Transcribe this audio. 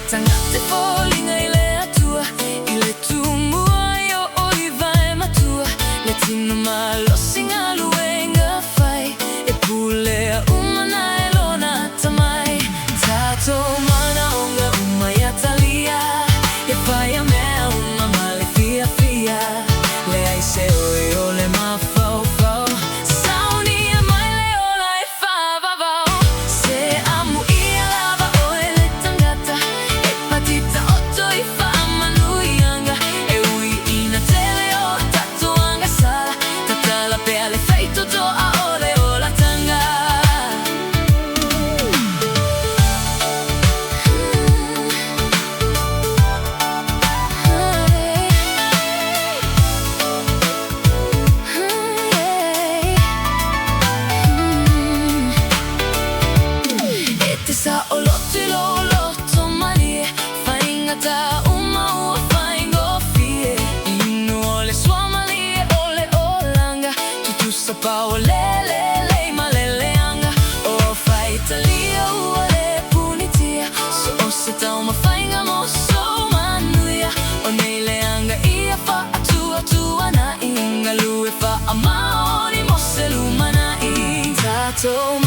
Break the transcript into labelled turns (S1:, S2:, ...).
S1: Tangate fōlinga I le atua I le tumua I o oiwa e matua Le tino malosi ngā luenga whai E pulea umana e lona tamai Tātou mana o ngā umai atalia E whai a mea uma male fia fia Le aise oi o le mawhau whau Sauni a mai le ola e whawawau Se amu ia lava o e le tangata E patita oto I whaamanuianga E ui ina tele o tato anga sala Tatala pea le feito do a ole o la tanga Sa o lotu lo loto mani Whainga ta uma ua whaingo fie Inu o le swamali e o le olanga Tutu sa pao le ma le leanga O whaitalia ua le punitia So o se tau ma whainga mo so manuia O nei leanga ia wha atua tua na inga Lue wha a maori mo se lumana I Tātou